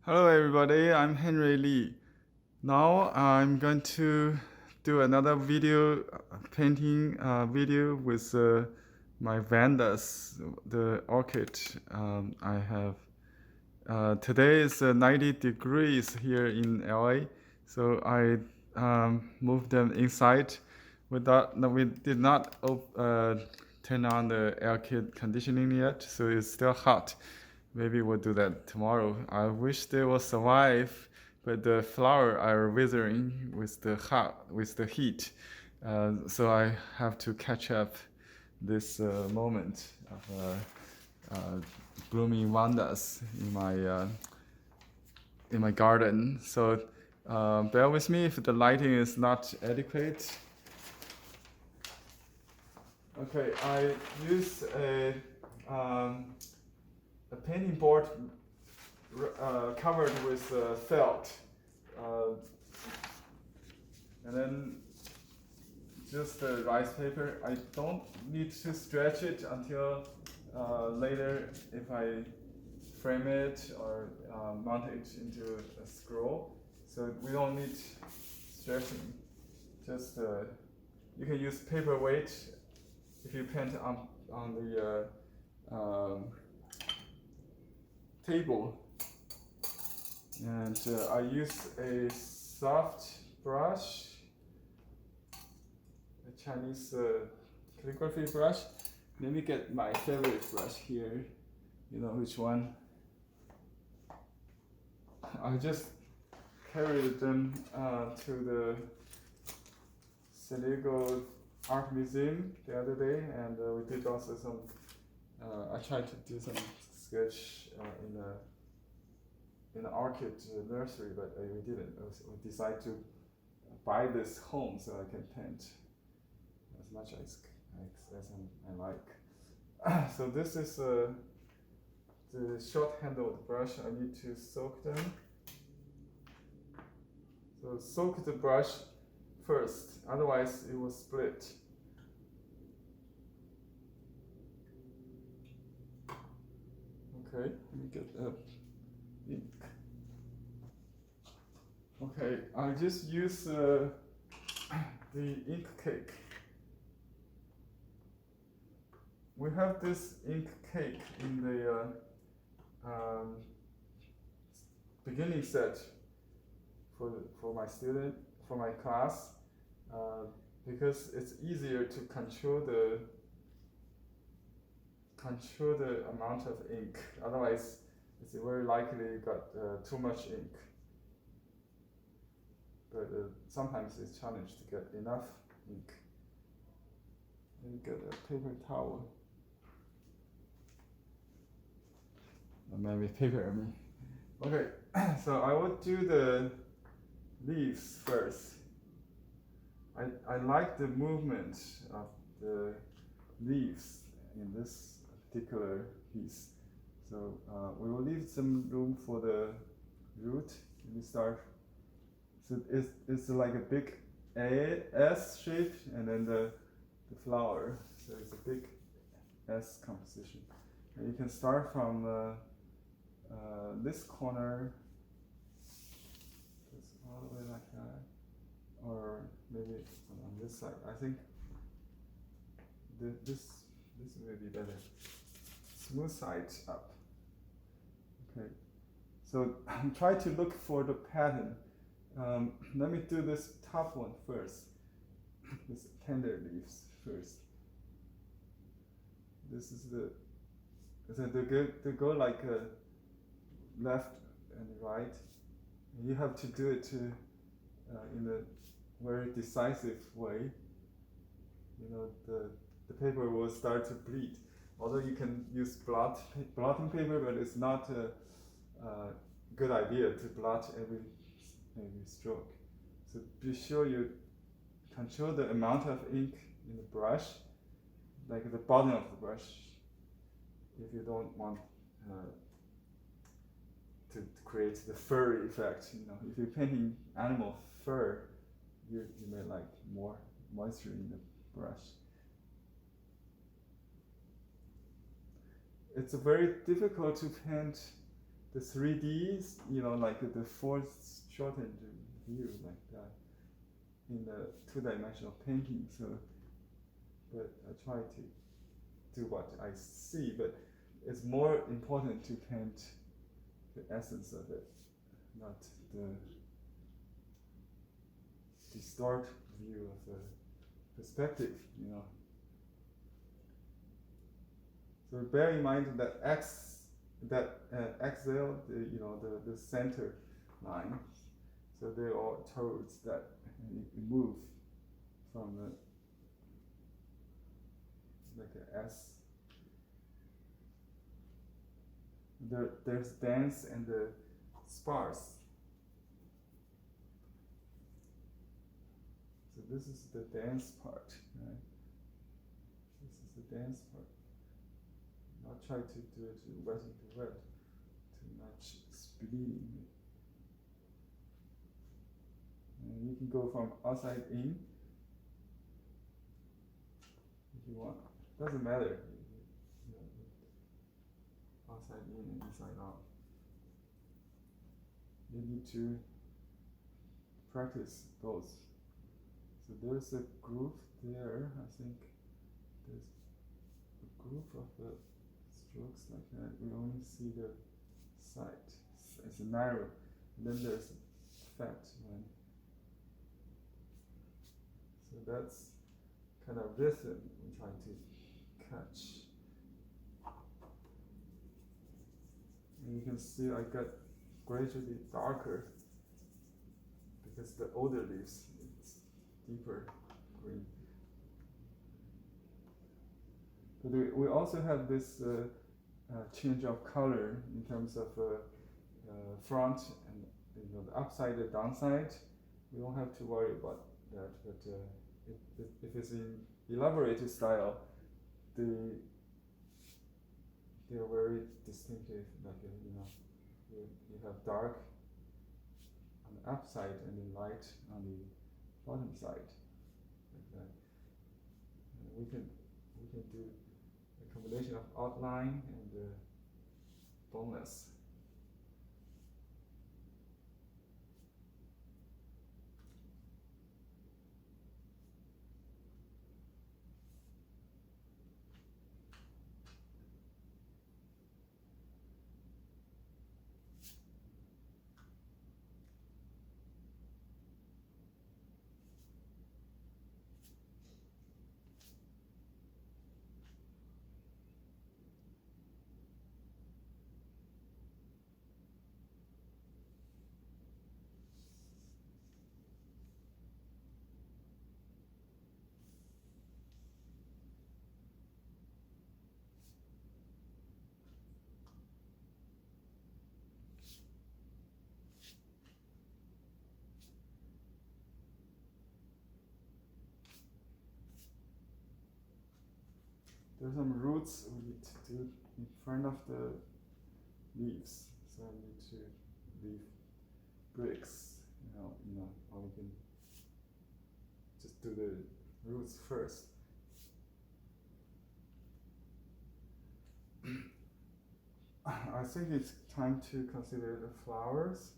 Hello everybody, I'm Henry Lee. Now I'm going to do another video, painting video with my vandas, the orchid I have. Today is 90 degrees here in LA, so I moved them inside. We did not turn on the air conditioning yet, so it's still hot. Maybe we'll do that tomorrow. I wish they will survive, but the flower are withering with the heat. So I have to catch up this moment of blooming vandas in my garden. So bear with me if the lighting is not adequate. Okay, I use a painting board covered with felt, and then just rice paper. I don't need to stretch it until later if I frame it or mount it into a scroll. So we don't need stretching. Just you can use paperweight if you paint on the table. And I use a soft brush, a Chinese calligraphy brush. Let me get my favorite brush here. You know which one? I just carried them to the San Diego Art Museum the other day, and we did also some. I tried to do some sketch in an orchid nursery, but we didn't. We decided to buy this home so I can paint as much as I like. So this is the short-handled brush. I need to soak them. So soak the brush first, otherwise it will split. Okay, let me get ink. Okay, I just use the ink cake. We have this ink cake in the beginning set for my class, because it's easier to control the amount of ink. Otherwise, it's very likely you got too much ink. But sometimes it's challenging to get enough ink. Let me get a paper towel. Or maybe paper, I mean. Okay, so I will do the leaves first. I like the movement of the leaves in this particular piece. So we will leave some room for the root. Let me start. So it's like a big S shape, and then the flower. So it's a big S composition. And you can start from this corner, just all the way like that, or maybe on this side. I think this may be better. Smooth side up. Okay. So try to look for the pattern. Let me do this top one first. This tender leaves first. This is they go like left and right. And you have to do it in a very decisive way. You know, the paper will start to bleed. Although you can use blotting paper, but it's not a good idea to blot every stroke. So be sure you control the amount of ink in the brush, like the bottom of the brush, if you don't want to create the furry effect. You know, if you're painting animal fur, you may like more moisture in the brush. It's very difficult to paint the 3Ds, you know, like the fourth shortened view like that in the two-dimensional painting. So, but I try to do what I see, but it's more important to paint the essence of it, not the distort view of the perspective, you know. So bear in mind that XL, you know, the center line, so they're all towards that, and you move from the like an S. There's dense and the sparse. So this is the dense part, right? This is the dense part. I'll try to do it wet into red, too much bleeding. And you can go from outside in if you want. Doesn't matter. You know, outside in and inside out. You need to practice both. So there's a groove there. I think there's a groove of the strokes like that. We only see the side. It's narrow. And then there's a fat one. So that's kind of rhythm we're trying to catch. And you can see I got gradually darker because the older leaves, it's deeper green. But we also have this change of color in terms of front and, you know, the upside and downside. We don't have to worry about that, but if it's in elaborated style, they're very distinctive. Like you know, you have dark on the upside and then light on the bottom side, like that. And we can do a combination of outline and boneless. There's some roots we need to do in front of the leaves, so I need to leave bricks, you know, or we can just do the roots first. I think it's time to consider the flowers.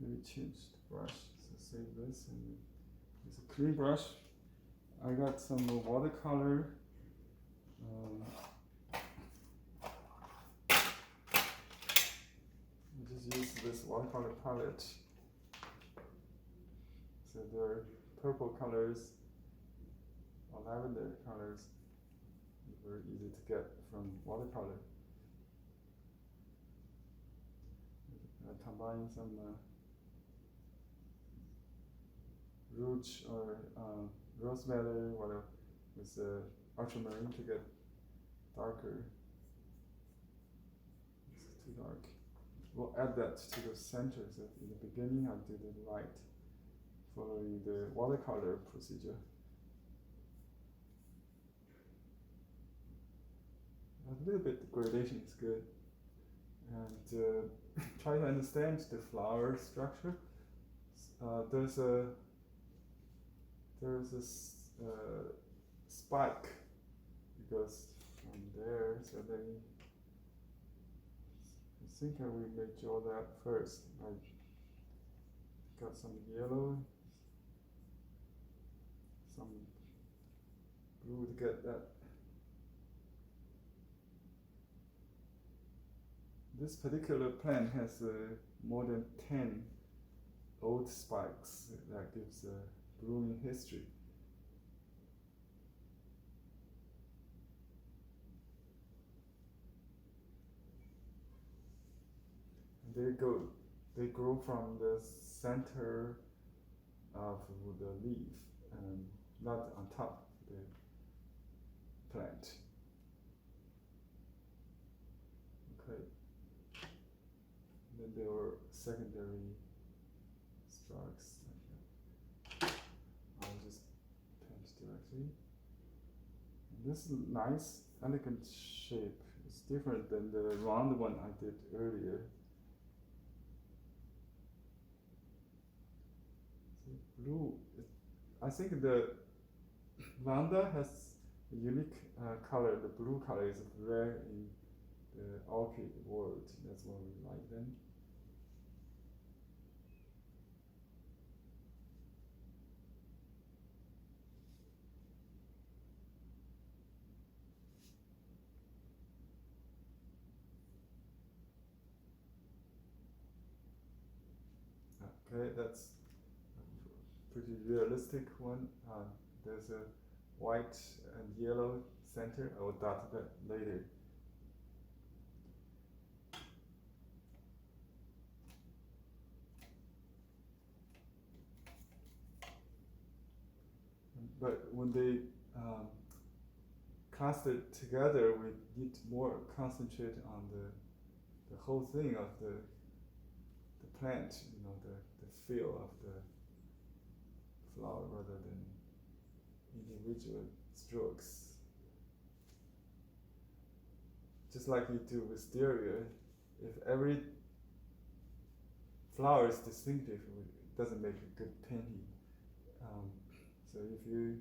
Maybe change the brush. So save this, and it's a clean brush. I got some watercolor. Just use this watercolor palette. So there are purple colors or lavender colors. Very easy to get from watercolor. Combine some rouge or rosemary, whatever, with ultramarine to get darker. It's too dark. We'll add that to the center. So in the beginning, I'll do the light, following the watercolor procedure. A little bit gradation is good, and try to understand the flower structure. There's a spike it goes from there. So then I think I will may draw that first. I got some yellow, some blue to get that. This particular plant has more than 10 old spikes that gives a blooming history. And they grow from the center of the leaf and not on top of the plant. Okay. And then there were secondary strokes. I'll just paint directly. And this is nice, elegant shape. It's different than the round one I did earlier. Blue, I think the vanda has a unique color. The blue color is rare in the orchid world. That's why we like them. Okay, that's pretty realistic one. There's a white and yellow center. I will dot that later. But when they clustered together, we need more concentrate on the whole thing of the plant, you know, the feel of the flower rather than individual strokes. Just like you do with stereo, if every flower is distinctive, it doesn't make a good painting. So if you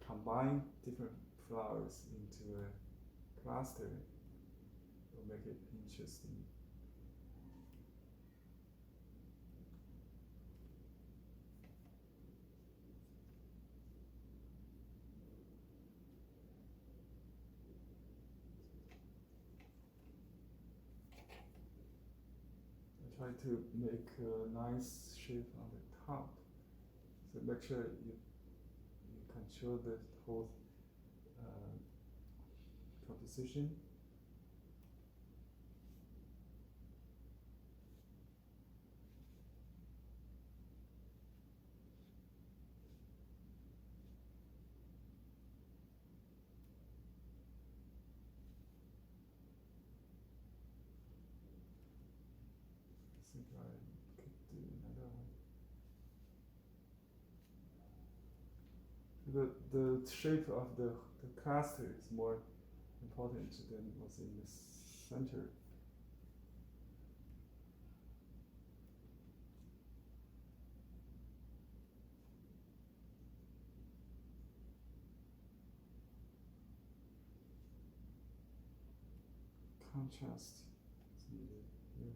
combine different flowers into a cluster, it will make it interesting. Try to make a nice shape on the top. So make sure you control the whole composition. I think I could do another one. The shape of the cluster is more important than what's in the center. Contrast is needed here.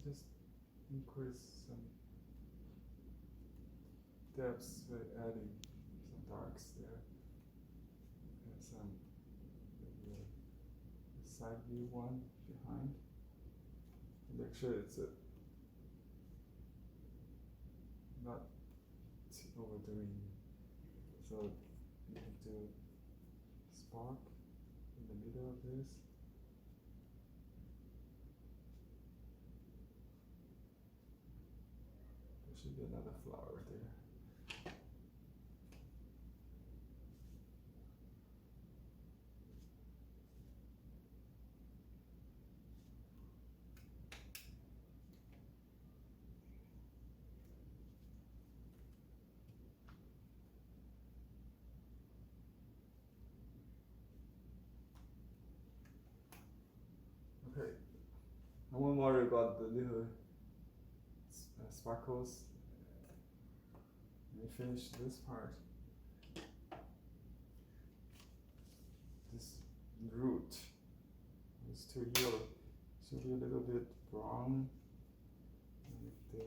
Just increase some depths by adding some darks there and some maybe a side view one behind. Make sure it's not overdoing. So you have to spark in the middle of this. Should be another flower there. worry about the little sparkles. Let me finish this part. This root is too yellow. Should be a little bit brown. And the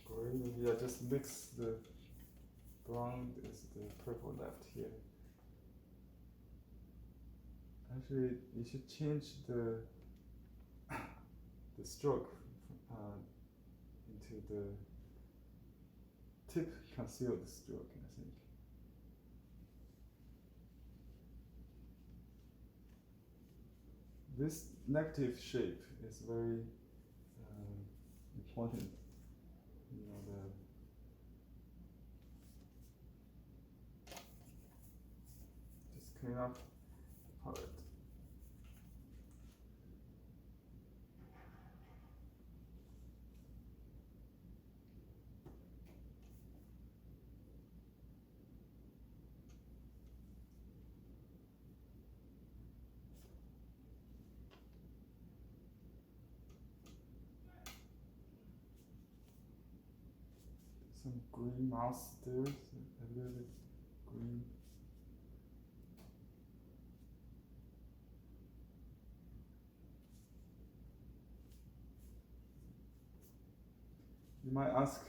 gray, maybe I just mix the brown. There's the purple left here. Actually, you should change the stroke into the tip concealed stroke, I think. This negative shape is very important. You know, just clean up the palette. Some green mouse there, a little bit green. You might ask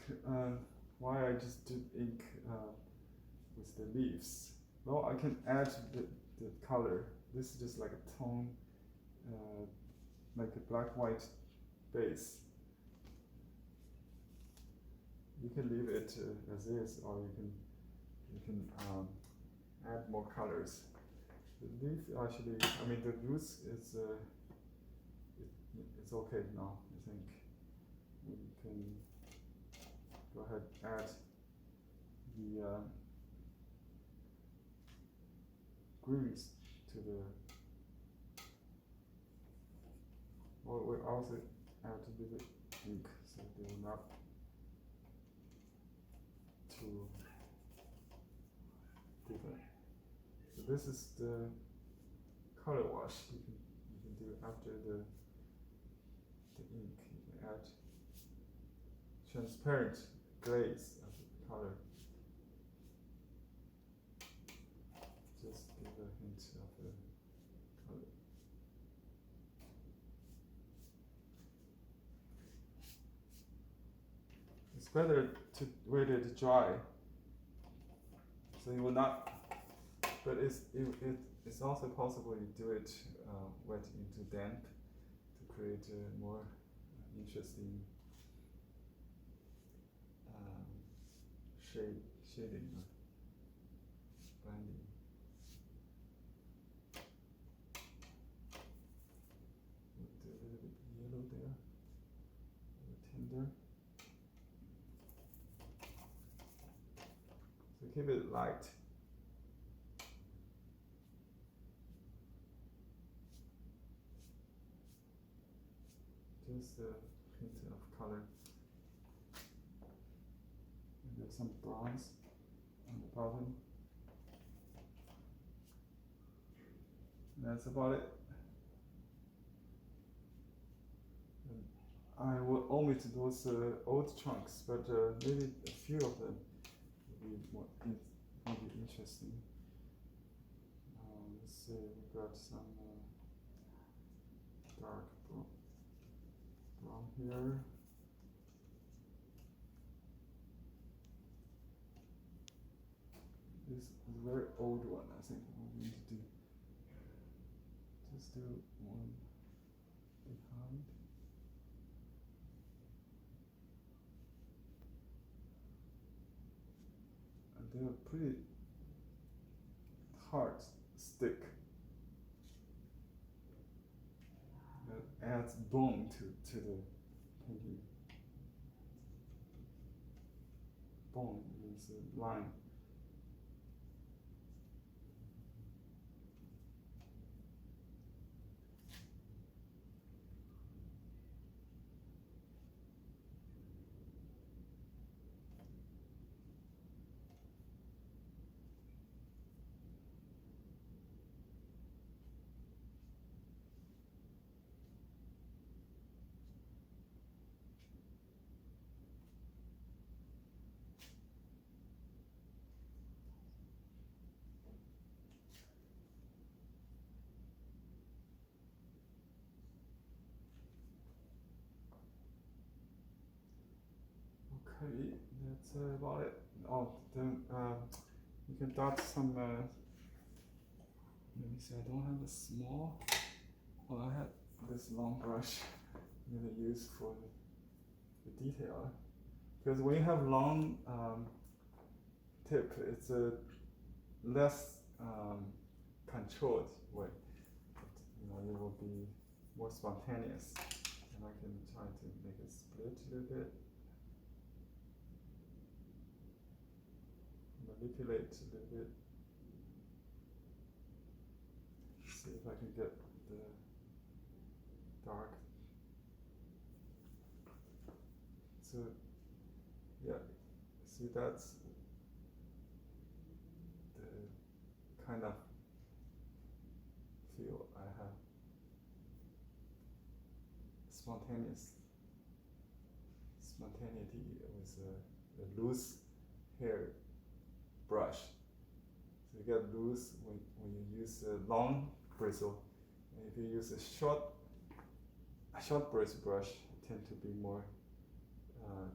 why I just did ink with the leaves. Well, I can add the color. This is just like a tone, like a black-white base. You can leave it as is, or you can add more colors. The leaf actually, I mean the roots is it's okay now. I think we can go ahead and add the greens to the. Well, we also add a little ink so they will not too different. So this is the color wash you can do after the ink. You can add transparent glaze of the color. Just give a hint of the color. It's better to wait it dry, so you will not. But it's also possible you do it wet into damp to create a more interesting shading or blending. With a little bit yellow there, a little tender. So keep it light. Just a hint of color. And there's some browns on the bottom. And that's about it. And I will omit those old chunks, but maybe a few of them will be interesting. Let's see, we got some dark brown here. This is a very old one, I think we need to do. Just do one behind. And they're pretty hard stick. That adds bone to the painting. Bone means a line. Okay, that's about it. Oh, then you can dot some. Let me see. I don't have a small. Well, I had this long brush. I'm gonna use for the detail. Because when you have long tip, it's a less controlled way. You know, it will be more spontaneous. And I can try to make it split a little bit. Manipulate a little bit. See if I can get the dark. So, yeah, see that's the kind of feel I have. Spontaneity with a loose hair brush. So you get loose when you use a long bristle, and if you use a short bristle brush, it tend to be more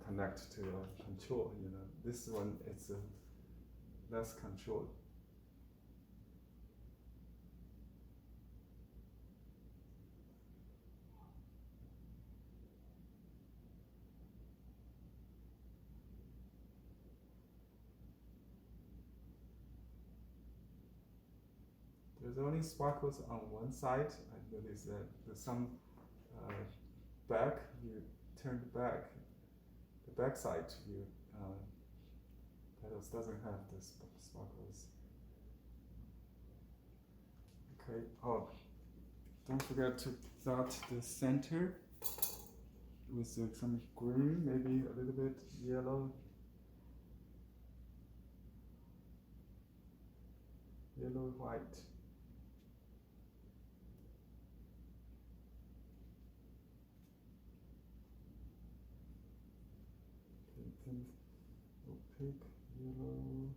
connect to control. You know, this one it's less controlled. There's only sparkles on one side. I noticed that there's some back, you turn the back side view, petals doesn't have the sparkles. Okay, oh, don't forget to dot the center with some green, maybe a little bit yellow. Yellow, white. Opaque yellow.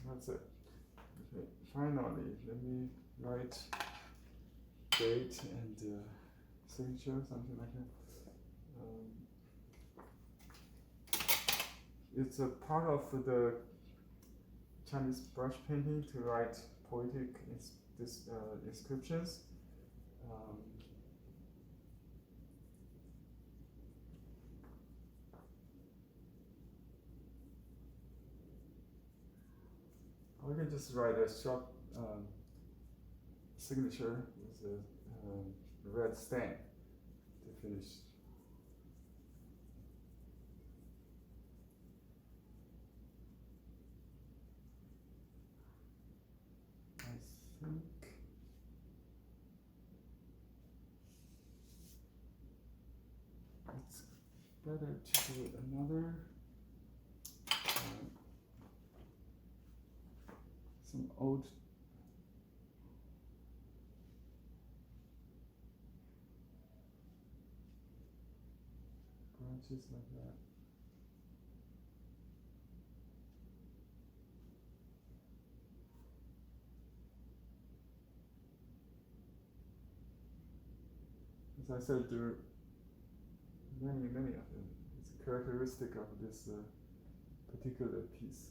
That's it. Okay, finally, let me write date and signature, something like that. It's a part of the Chinese brush painting to write poetic inscriptions. Or you can just write a short signature with a red stain to finish. I think it's better to do another some old branches like that. As I said, there are many of them. It's a characteristic of this particular piece.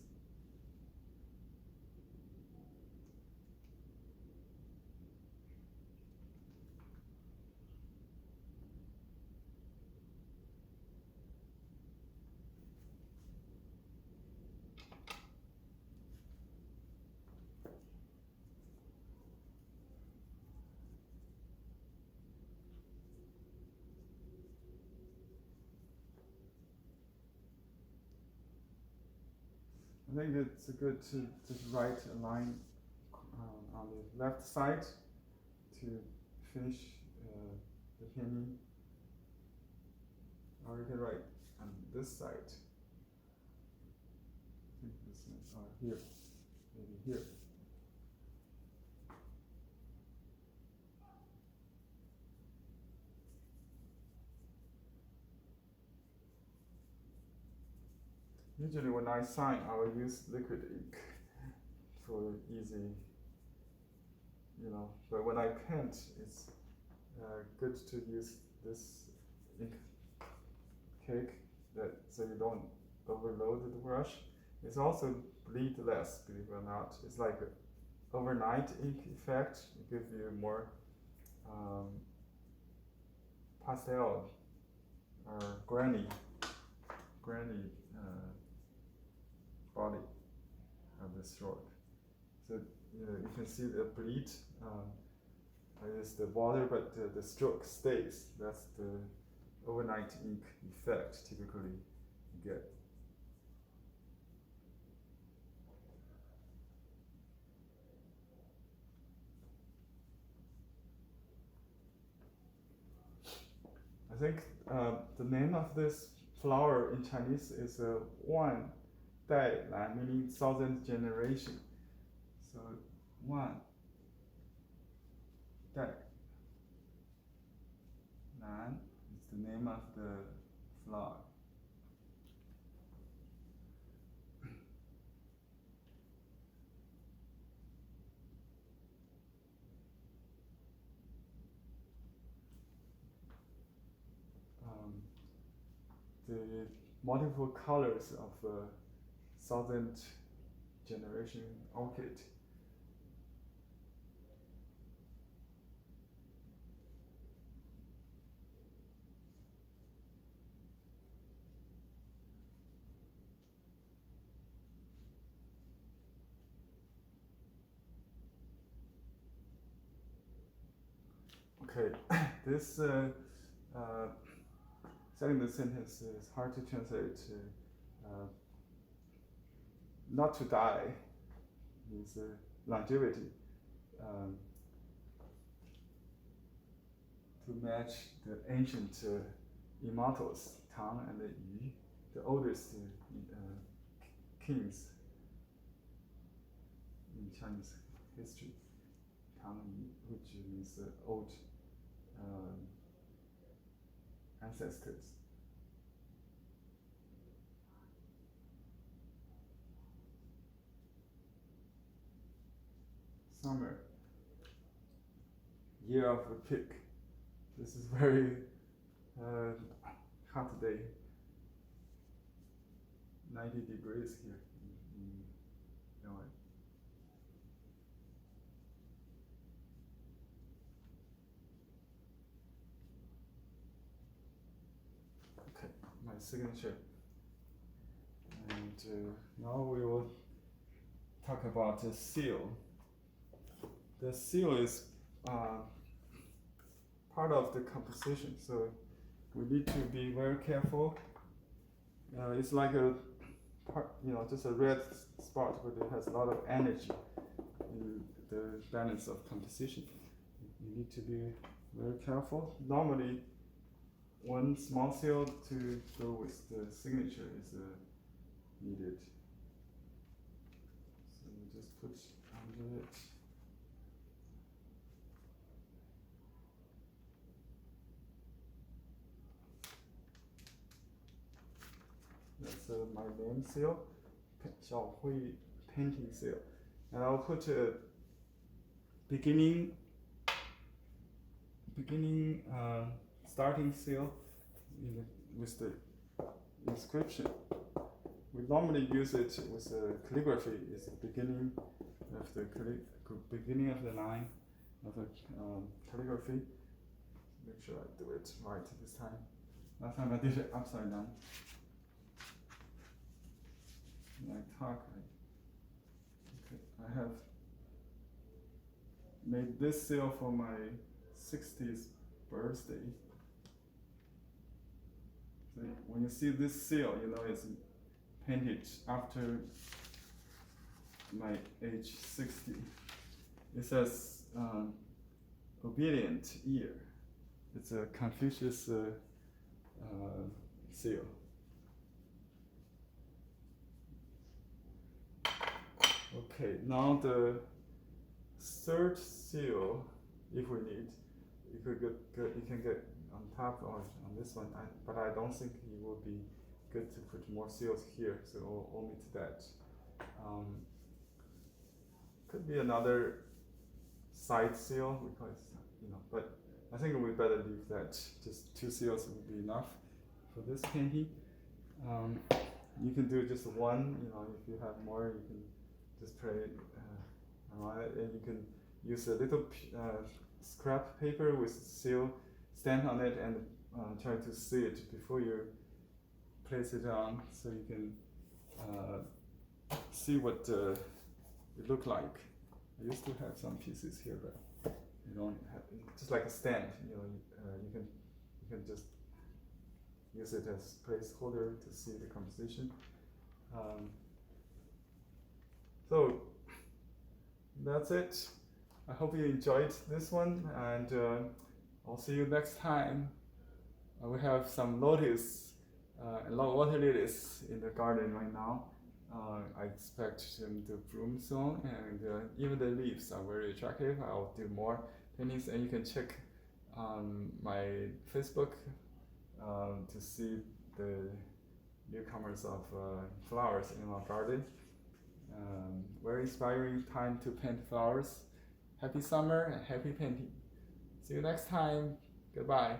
I think it's good to just write a line on the left side to finish the painting, or you can write on this side. Or here, maybe here. Usually when I sign, I will use liquid ink for easy, but when I paint, it's good to use this ink cake so you don't overload the brush. It's also bleed less, believe it or not. It's like an overnight ink effect. It gives you more pastel or granny body of the stroke. So you can see the bleed is the water, but the stroke stays. That's the overnight ink effect typically you get. I think the name of this flower in Chinese is Wan Dailan, meaning 1,000th generation. So Wan Dailan is the name of the flower. The multiple colors of 1,000th generation orchid. Okay, this second sentence is hard to translate to not to die means longevity. To match the ancient immortals, Tang and Yu, the oldest kings in Chinese history. Tang Yu, which means old ancestors. Summer, year of the pig. This is very hot day. 90 degrees here in Illinois. Okay, my signature. And now we will talk about the seal. The seal is part of the composition, so we need to be very careful. It's like a part, just a red spot, but it has a lot of energy in the balance of composition. You need to be very careful. Normally, one small seal to go with the signature is needed. So you just put under it. That's my name seal, Xiaohui painting seal. And I'll put a beginning starting seal with the inscription. We normally use it with calligraphy. It's the beginning of the line of the calligraphy. Make sure I do it right this time. Last time I did it upside down. I have made this seal for my 60th birthday. So when you see this seal, it's painted after my age 60. It says obedient ear. It's a Confucius seal. Okay, now the third seal, if we need, you can get on top or on this one, but I don't think it will be good to put more seals here, so I'll omit that. Could be another side seal because, but I think we better leave that. Just 2 seals would be enough for this painting. You can do just one, if you have more, you can just play around it, and you can use a little scrap paper with seal stamp on it and try to see it before you place it on, so you can see what it look like. I used to have some pieces here, but you don't have, just like a stamp, you can just use it as placeholder to see the composition. So that's it. I hope you enjoyed this one, and I'll see you next time. We have some lotus, water lilies in the garden right now. I expect them to bloom soon, and even the leaves are very attractive. I'll do more paintings, and you can check my Facebook to see the newcomers of flowers in our garden. Very inspiring time to paint flowers. Happy summer and happy painting. See you next time. Goodbye.